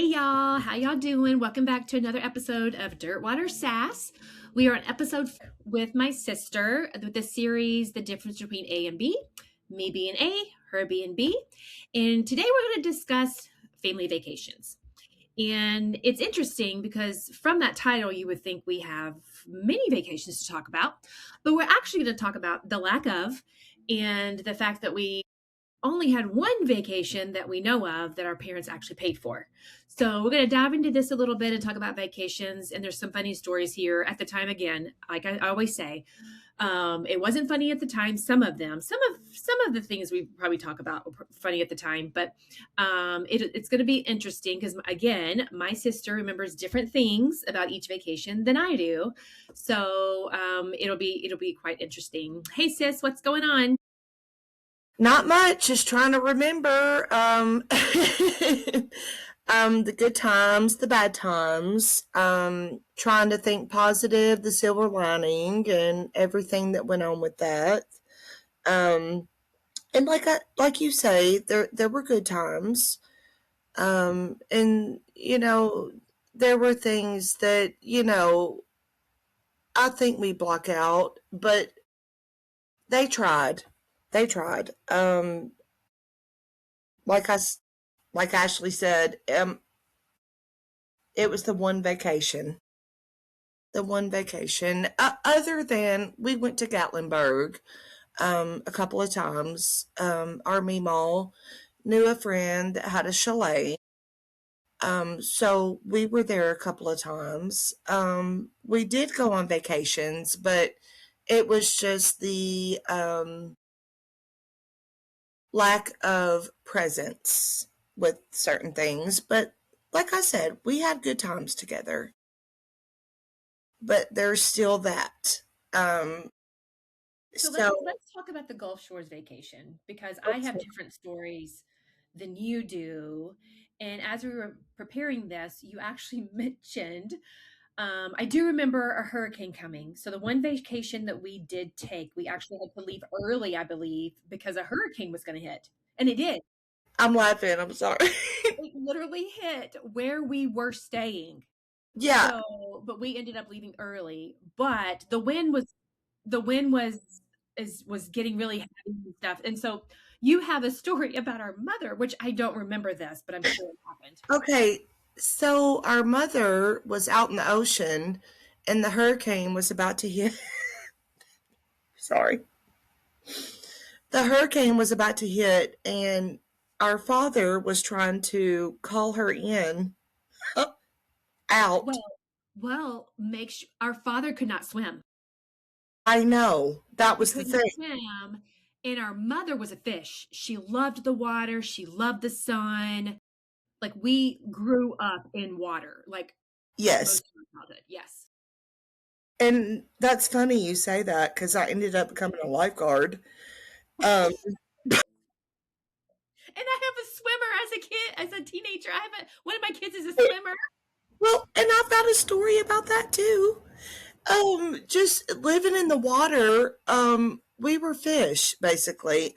Hey y'all, how y'all doing? Welcome back to another episode of Dirt Water Sass. We are on episode with my sister with the series The Difference Between A and B, me being A, her being B. And today we're going to discuss family vacations. And it's interesting because from that title, you would think we have many vacations to talk about, but we're actually going to talk about the lack of and the fact that we only had one vacation that we know of that our parents actually paid for. So we're going to dive into this a little bit and talk about vacations. And there's some funny stories here. At the time, again, like I always say, it wasn't funny at the time. Some of them, some of the things we probably talk about were funny at the time, but it's going to be interesting because again, my sister remembers different things about each vacation than I do. So it'll be quite interesting. Hey sis, what's going on? Not much, just trying to remember the good times, the bad times, trying to think positive, the silver lining, and everything that went on with that. Um, and like you say, there were good times, and there were things that I think we block out, but they tried, they tried. Like like Ashley said, it was the one vacation. The one vacation. Other than we went to Gatlinburg a couple of times. Our Meemaw knew a friend that had a chalet. So we were there a couple of times. We did go on vacations, but it was just the lack of presence with certain things. But like I said, we had good times together. But there's still that. Um, So so, let's talk about the Gulf Shores vacation because I have different stories than you do. And as we were preparing this, you actually mentioned I do remember a hurricane coming. So the one vacation that we did take, we actually had to leave early, I believe, because a hurricane was going to hit, and it did. I'm laughing. I'm sorry. It literally hit where we were staying. Yeah. But we ended up leaving early. But the wind was getting really heavy and stuff. And so you have a story about our mother, which I don't remember this, but I'm sure it happened. Okay. So our mother was out in the ocean and the hurricane was about to hit. Sorry. The hurricane was about to hit, and our father was trying to call her in out. Well, make sure our father could not swim. I know. That He was the couldn't thing. swim, and our mother was a fish. She loved the water, she loved the sun. Like, we grew up in water, like, Yes. most of our childhood, yes. And that's funny you say that because I ended up becoming a lifeguard. Um, And I have a swimmer as a kid, as a teenager. I have one of my kids is a swimmer. well, and I've got a story about that too. Just living in the water, we were fish basically.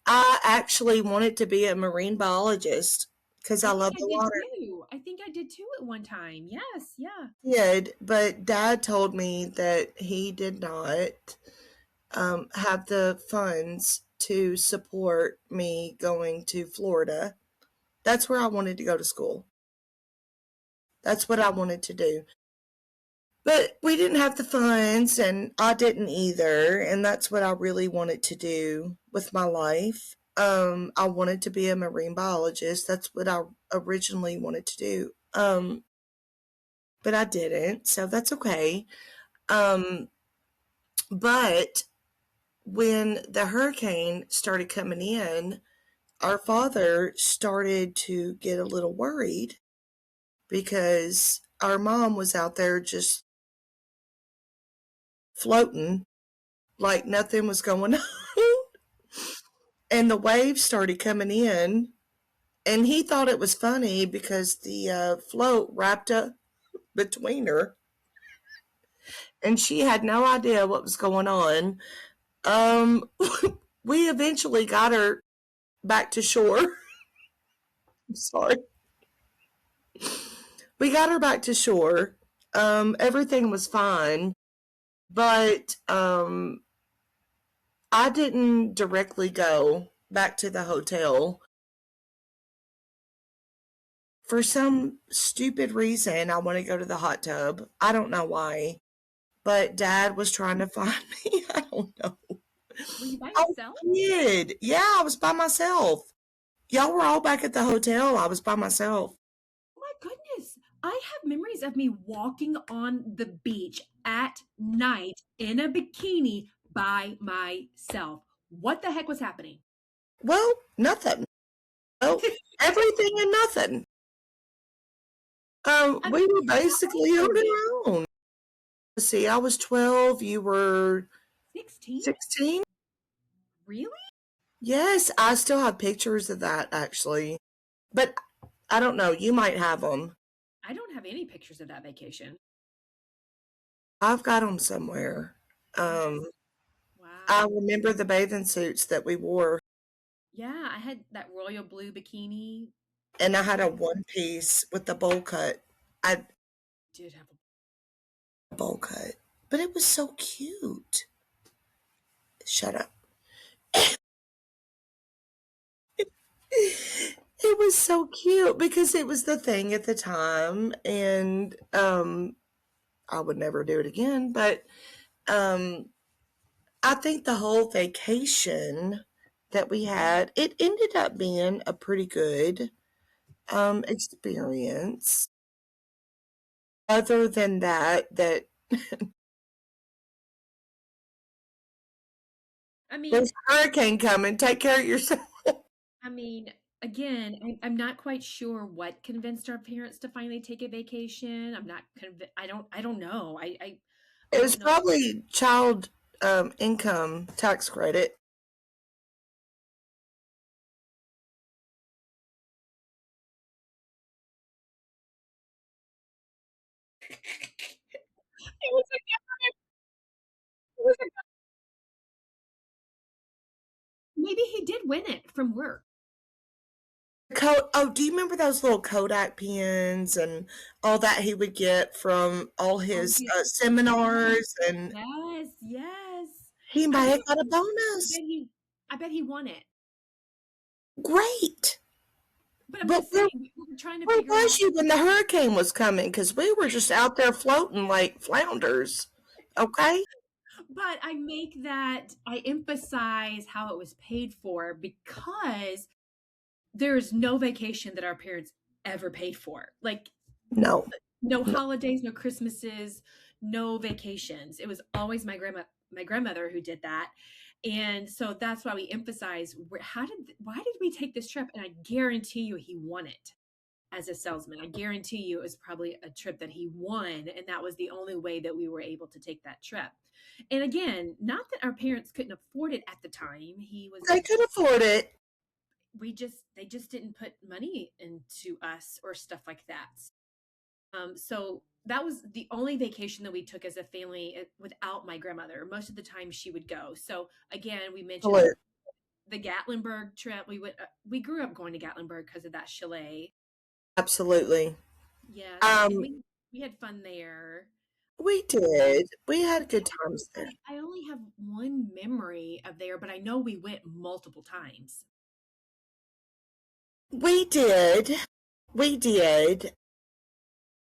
I actually wanted to be a marine biologist because I I think love I the did water. too. I think I did too at one time. Yes, yeah. Did, but Dad told me that he did not have the funds to support me going to Florida. That's where I wanted to go to school. That's what I wanted to do. But we didn't have the funds, and I didn't either. And that's what I really wanted to do with my life. I wanted to be a marine biologist. That's what I originally wanted to do. But I didn't, so that's okay. Um, but when the hurricane started coming in, our father started to get a little worried because our mom was out there just floating like nothing was going on. And the waves started coming in, and he thought it was funny because the float wrapped up between her, and she had no idea what was going on. Um, we eventually got her back to shore. I'm sorry. We got her back to shore. Everything was fine, but I didn't directly go back to the hotel. For some stupid reason, I want to go to the hot tub. I don't know why, but Dad was trying to find me. I don't know. Were you by I was yourself? a kid. Yeah, I was by myself. Y'all were all back at the hotel. I was by myself. Oh my goodness. I have memories of me walking on the beach at night in a bikini by myself. What the heck was happening? Well, nothing. Well, everything and nothing. I We were mean, how basically old on were you? our own. Let's see, I was 12, you were 16? 16? Really? Yes, I still have pictures of that actually. But I don't know, you might have them. I don't have any pictures of that vacation. I've got them somewhere. That's Um, I wow. remember the bathing suits that we wore, Yeah, I had that royal blue bikini. and I had Yeah, a one piece with the bowl cut. I did have bowl cut, but it was so cute. Shut up. It was so cute because it was the thing at the time, and I would never do it again. But um, I think the whole vacation that we had, it ended up being a pretty good experience. Other than that I mean, there's a hurricane coming. Take care of yourself. I mean, again, I'm not quite sure what convinced our parents to finally take a vacation. I'm not convinced. I don't know. I It was don't know. probably child income tax credit. It was it was maybe he did win it from work. Oh, do you remember those little Kodak pens and all that he would get from all Oh, his yes, seminars? And yes, yes. he I might bet have got a I bonus. bet he I bet he won it. Great. But I'm But just saying, we were trying to where figure out. was you when the hurricane was coming? Because we were just out there floating like flounders. Okay? But I emphasize how it was paid for because there's no vacation that our parents ever paid for. Like No, no no. holidays, no Christmases, no vacations. It was always my grandmother who did that. And so that's why we emphasize why did we take this trip? And I guarantee you he won it as a salesman. I guarantee you it was probably a trip that he won, and that was the only way that we were able to take that trip. And again, not that our parents couldn't afford it at the time. He was They could afford it. they just didn't put money into us or stuff like that. So that was the only vacation that we took as a family without my grandmother. Most of the time she would go. So again, we mentioned Absolutely. the Gatlinburg trip. We grew up going to Gatlinburg because of that chalet. Absolutely. Yeah, so and Um, we had fun there. we did. We I had good have to times there. say, I only have one memory of there, but I know we went multiple times. We did. We did.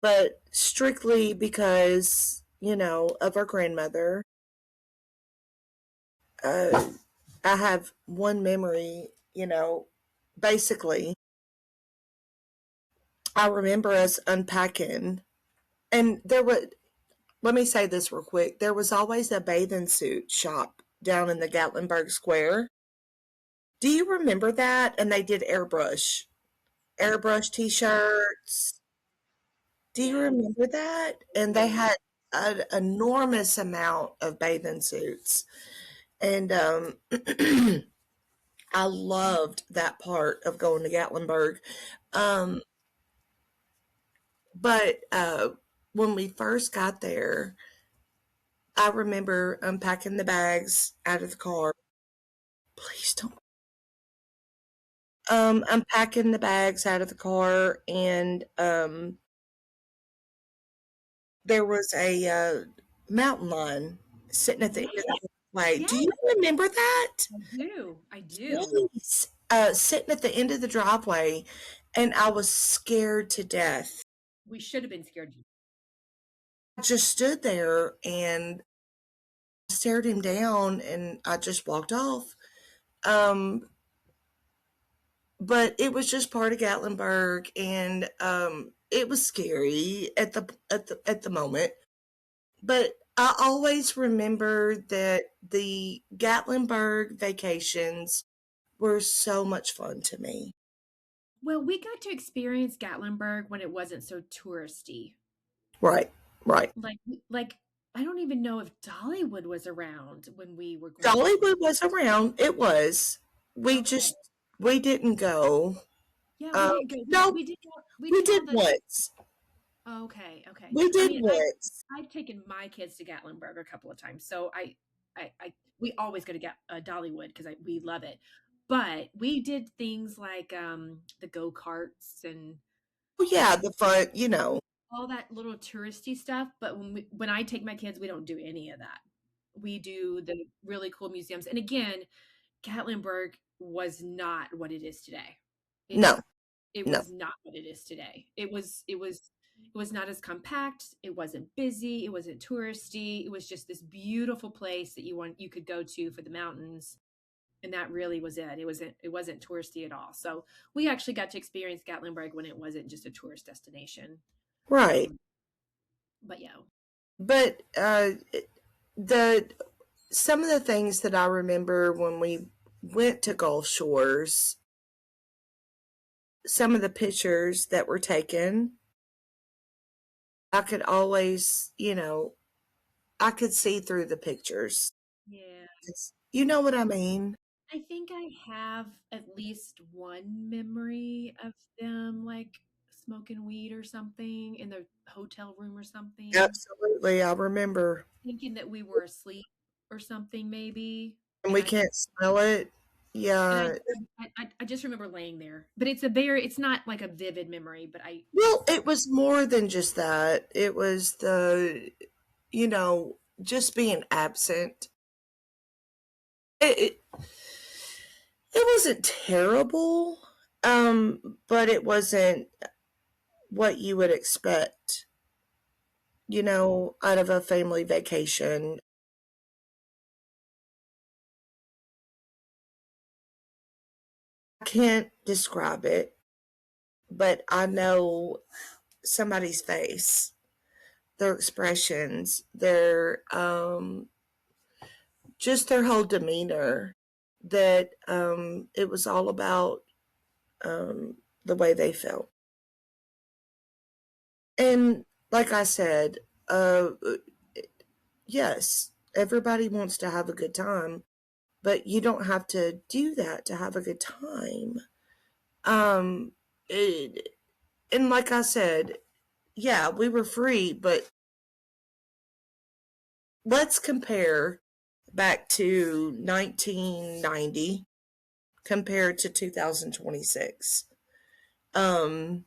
But strictly because, of our grandmother. Uh, I have one memory, basically. I remember us unpacking, and let me say this real quick. There was always a bathing suit shop down in the Gatlinburg Square. Do you remember that? And they did airbrush t shirts. Do you Yes. remember that? And they Yes. had an enormous amount of bathing suits. And I loved that part of going to Gatlinburg. Um, but when we first got there, I remember unpacking the bags out of the car. Please don't. I'm packing the bags out of the car, and there was a mountain lion sitting at the end of Yeah. the way. Do Yes, you remember that? I do. I do. Yes. Sitting at the end of the driveway, and I was scared to death. We should have been scared. I just stood there and stared him down, and I just walked off. Um, but it was just part of Gatlinburg, and it was scary at the moment. But I always remember that the Gatlinburg vacations were so much fun to me. Well, we got to experience Gatlinburg when it wasn't so touristy. Right, right. Like I don't even know if Dollywood was around when we were going to. Dollywood was around. It was. We Okay. just we didn't go. Yeah, we Um, didn't go. no, We we did did all the. once. Okay, okay. We I did mean, once. I've taken my kids to Gatlinburg a couple of times, so we always go to Dollywood because we love it. But we did things like the go karts and Oh yeah, um, the fun. all that little touristy stuff. But when I take my kids, we don't do any of that. We do the really cool museums. And again, Gatlinburg was not what it is today. It No, it no. was not what it is today. It was not as compact. It wasn't busy. It wasn't touristy. It was just this beautiful place that you could go to for the mountains, and that really was it. It wasn't touristy at all. So we actually got to experience Gatlinburg when it wasn't just a tourist destination. Right. Um, but yeah, But the some of the things that I remember when we went to Gulf Shores, some of the pictures that were taken, I could always, I could see through the pictures. yeah. You know what I mean? I think I have at least one memory of them like smoking weed or something in the hotel room or something, Absolutely. I remember. thinking that we were asleep or something maybe. And And we I just can't smell it. and Yeah. I just remember laying there. But it's not like a vivid memory, but Well, it was more than just that. It was just being absent. It it wasn't terrible, but it wasn't what you would expect, out of a family vacation. I can't describe it, but I know somebody's face, their expressions, their just their whole demeanor, that it was all about the way they felt. And like I said, yes, everybody wants to have a good time, but you don't have to do that to have a good time. Um, it, and like I said, yeah, we were free, but let's compare back to 1990 compared to 2026. Um,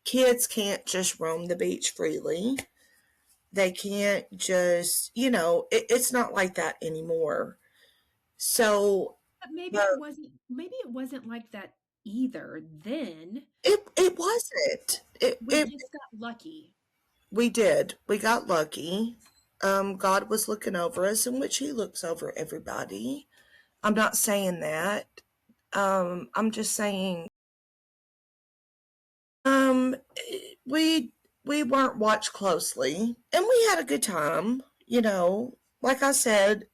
Kids can't just roam the beach freely. They can't just, it's not like that anymore. So but uh, maybe it wasn't like that either then. it wasn't. We just got lucky. We did. We got lucky. God was looking over us, in which He looks over everybody. I'm not saying that. I'm just saying um, we we weren't watched closely, and we had a good time. Like I said,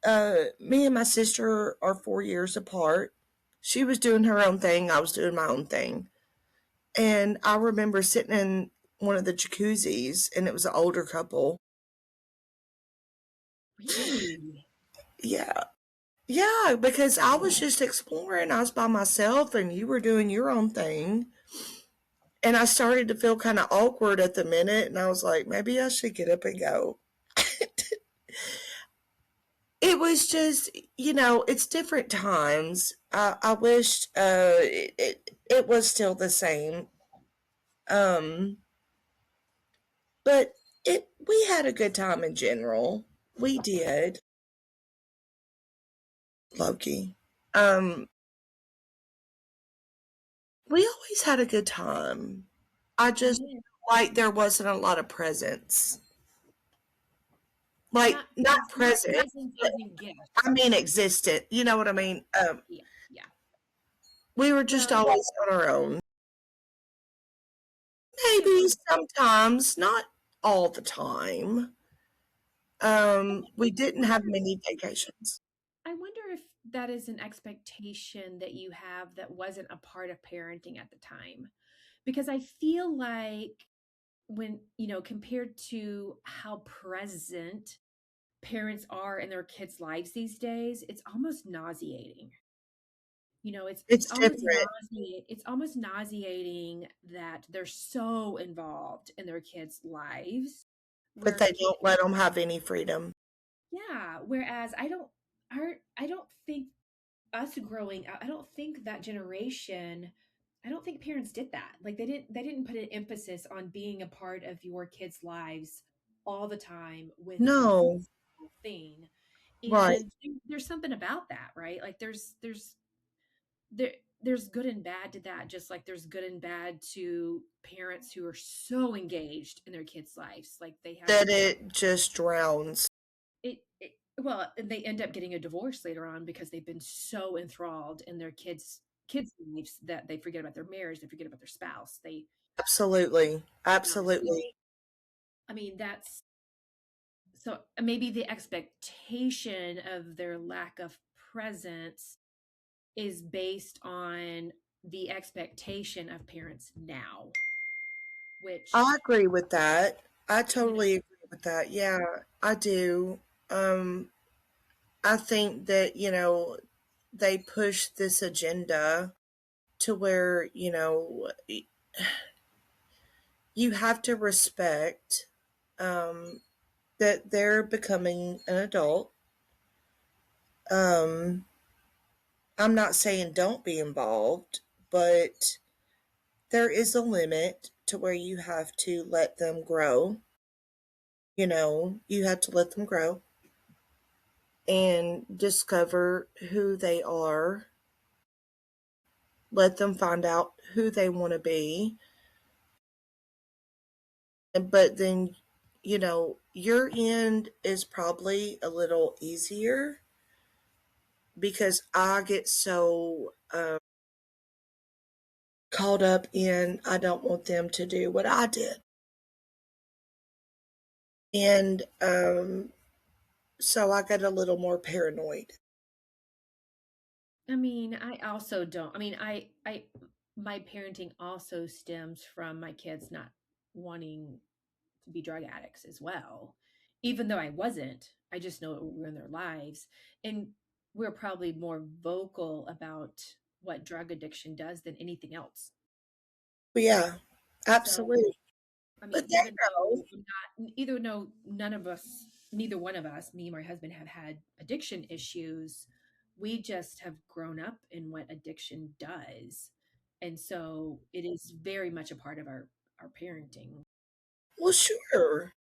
me and my sister are 4 years apart. She was doing her own thing. I was doing my own thing, and I remember sitting in one of the jacuzzis, and it was an older couple. Really? Yeah, yeah, because I was just exploring. I was by myself, and you were doing your own thing. And I started to feel kind of awkward at the minute, and I was like, maybe I should get up and go. it was just, it's different times. I wished it was still the same. Um, but we had a good time in general. We did, Loki. Um, we always had a good time. I just Yeah. like there wasn't a lot of presents. Like not Not present, presents but as in gifts. I mean existent. You know what I mean? Yeah, yeah. We were just Well, always on our own. yeah, Maybe sometimes, not all the time. We didn't have many vacations. I wonder if that is an expectation that you have that wasn't a part of parenting at the time. Because I feel like when, compared to how present parents are in their kids' lives these days, it's almost nauseating. It's It's almost different, nauseating that they're so involved in their kids' lives. but Where they kid, don't let them have any freedom. yeah, whereas I don't think us growing up, I don't think that generation, I don't think parents did that. Like they didn't put an emphasis on being a part of your kids' lives all the time with every No, single thing. right. And there's something about that, right? Like there there's good and bad to that, just like there's good and bad to parents who are so engaged in their kids' lives. Like they have That it just drowns. it well, and they end up getting a divorce later on because they've been so enthralled in their kids' lives that they forget about their marriage, they forget about their spouse. Absolutely. So, Absolutely. I mean, that's so maybe the expectation of their lack of presence is based on the expectation of parents now, which, I agree with that. I you know, totally agree with that. Yeah, I do. Um, I think that, they push this agenda to where, you have to respect um, that they're becoming an adult. Um, I'm not saying don't be involved, but there is a limit to where you have to let them grow. You have to let them grow and discover who they are, let them find out who they want to be. But then, your end is probably a little easier because I get so caught up in I don't want them to do what I did. And so I got a little more paranoid. I mean, I also don't. I mean, my parenting also stems from my kids not wanting to be drug addicts as well. Even though I wasn't, I just know it will ruin their lives. And we're probably more vocal about what drug addiction does than anything else. But yeah, So, absolutely. I mean, But they even know. though either no, none of us, neither one of us, me and my husband, have had addiction issues. We just have grown up in what addiction does, and so it is very much a part of our parenting. Well, sure.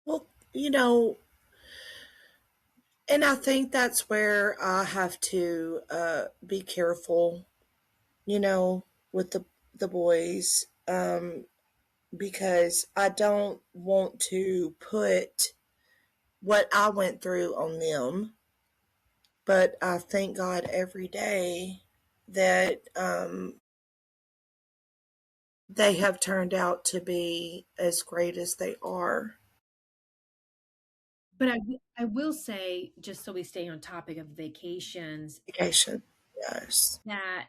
Well, you know, and I think that's where I have to be careful, with the boys, because I don't want to put what I went through on them. But I thank God every day that they have turned out to be as great as they are. But I will say, just so we stay on topic of vacations, Education, yes. that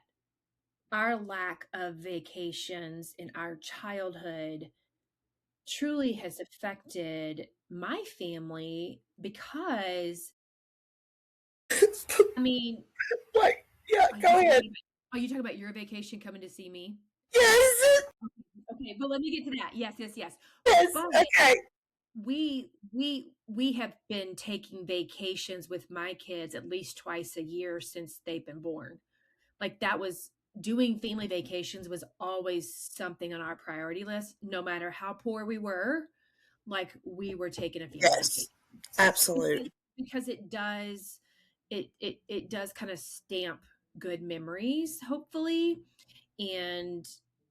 our lack of vacations in our childhood truly has affected my family because, I mean, Like, yeah, are you go ahead. talking about your vacation coming to see me? Yes, Okay, but let me get to that. Yes, yes, yes. yes, But okay. we have been taking vacations with my kids at least twice a year since they've been born. Like that was doing family vacations was always something on our priority list, no matter how poor we were, like we were taking a family Yes, vacation absolutely. because it does kind of stamp good memories, hopefully. And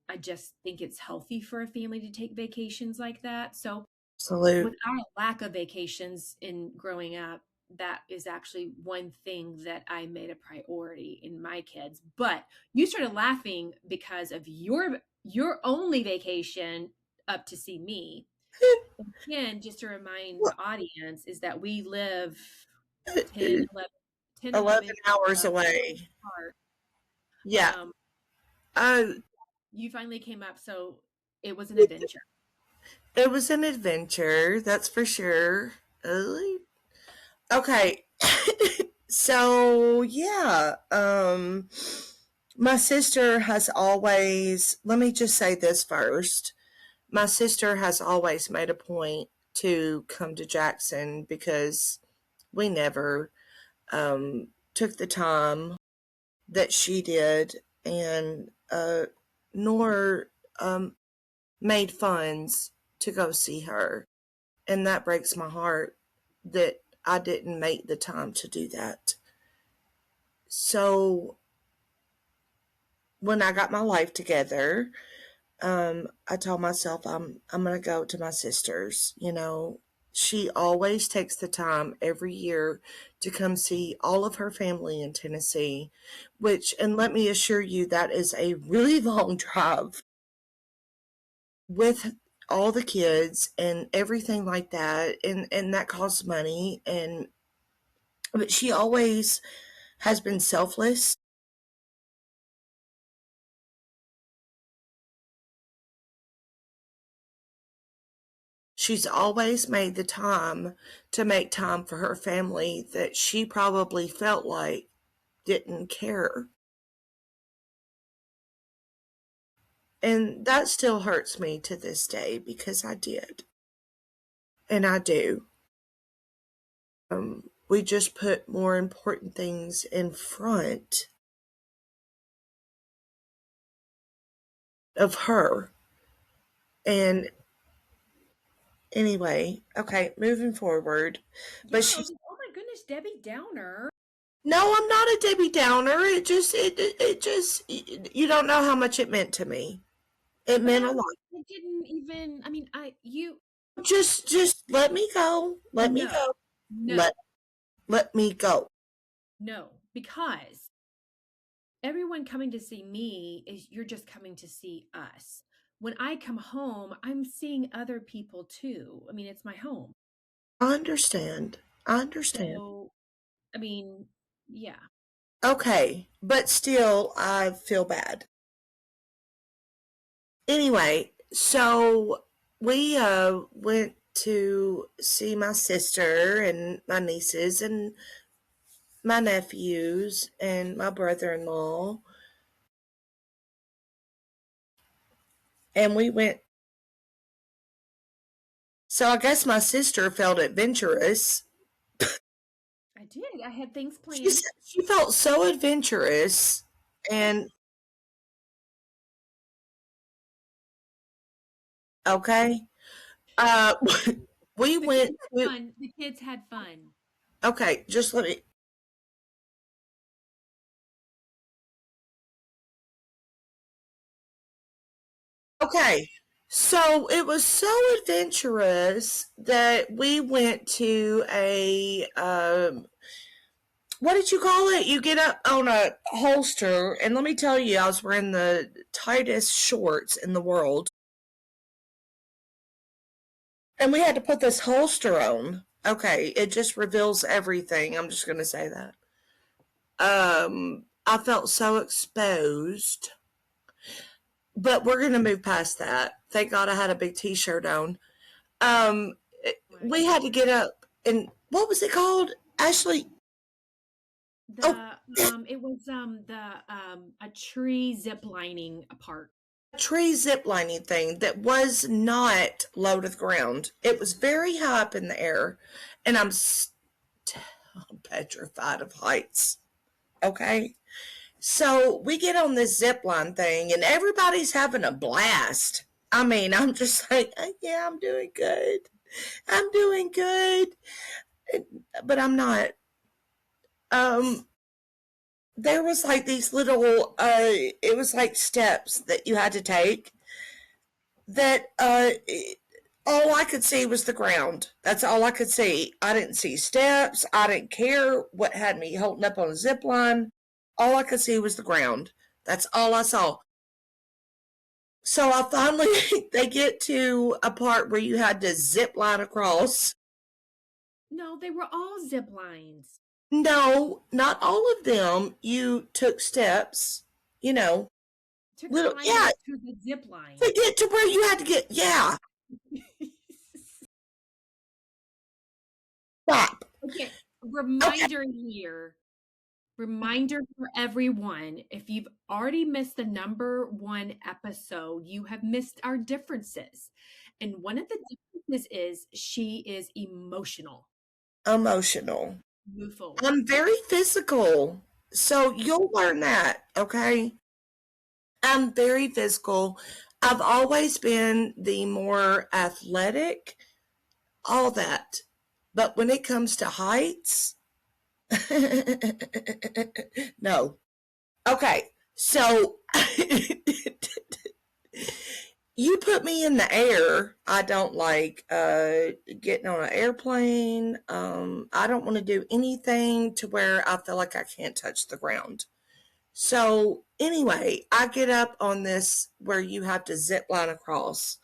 I just think it's healthy for a family to take vacations like that. So with Absolute. our lack of vacations in growing up, that is actually one thing that I made a priority in my kids. But you started laughing because of your only vacation up to see me. Again, just to remind the What? audience is that we live 10, uh, 11, 10, 11 11 hours away. apart. Yeah. Um, Uh, you finally came up, so it was an adventure. it was an adventure, that's for sure. Okay. So, yeah. My sister has always, let me just say this first. My sister has always made a point to come to Jackson because we never took the time that she did and nor made funds to go see her. And that breaks my heart that I didn't make the time to do that. So when I got my life together, I told myself I'm gonna go to my sister's. You know, she always takes the time every year to come see all of her family in Tennessee, which, and let me assure you, that is a really long drive with all the kids and everything like that, and that costs money. And but she always has been selfless. She's always made the time to make time for her family that she probably felt like didn't care. And that still hurts me to this day because I did. And I do. We just put more important things in front of her. And anyway, okay, moving forward. Yeah, But I was she's like, oh my goodness, Debbie Downer. no, I'm not a Debbie Downer. It just you don't know how much it meant to me. It But meant a lot. I didn't even, I mean, Just let me go. Let me no, go. no, Let let me go. no, because everyone coming to see me is you're just coming to see us. When I come home, I'm seeing other people too. I mean, it's my home. I understand. I understand. So, I mean, yeah. Okay, but still I feel bad. Anyway, so we went to see my sister and my nieces and my nephews and my brother-in-law, and we went. So I guess my sister felt adventurous. I did. I had things She planned. she felt so adventurous, and okay, uh, we The kids went had to. fun. The kids had fun. Okay, just let me. Okay, so it was so adventurous that we went to a what did you call it? You get up on a holster, and let me tell you, I was wearing the tightest shorts in the world, and we had to put this holster on. Okay, it just reveals everything. I'm just gonna say that. I felt so exposed, but we're gonna move past that. Thank God I had a big T-shirt on. Um, Right. we had to get up, and what was it called? Ashley. Oh, It was a tree zip lining apart. tree ziplining thing that was not low to the ground. It was very high up in the air, and I'm petrified of heights. Okay. So we get on this zip line thing, and everybody's having a blast. I mean, I'm just like, yeah, I'm doing good. I'm doing good. But I'm not. Um, there was like these little, it was like steps that you had to take that, all I could see was the ground. That's all I could see. I didn't see steps. I didn't care what had me holding up on a zip line. All I could see was the ground. That's all I saw. So I finally, they get to a part where you had to zip line across. No, they were all zip lines. No, not all of them. You took steps, you know, To little, climb yeah, up to the zip line. to get to where you had to get, yeah, stop. Okay, Okay, reminder here. Reminder for everyone, if you've already missed the number one episode, you have missed our differences. And one of the differences is she is emotional. emotional. Move forward. I'm very physical. So you'll learn that, okay? I'm very physical. I've always been the more athletic, all that. But when it comes to heights, no. Okay, so you put me in the air. I don't like getting on an airplane. I don't want to do anything to where I feel like I can't touch the ground. So anyway, I get up on this where you have to zip line across,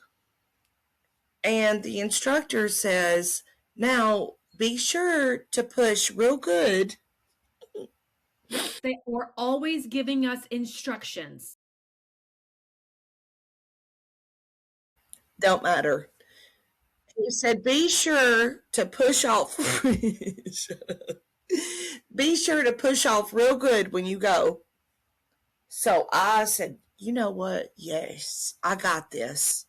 and the instructor says, "Now be sure to push real good." Yes, they are always giving us instructions. Don't matter. He said, "Be sure to push off." Be sure to push off real good when you go. So I said, "You know what? Yes, I got this."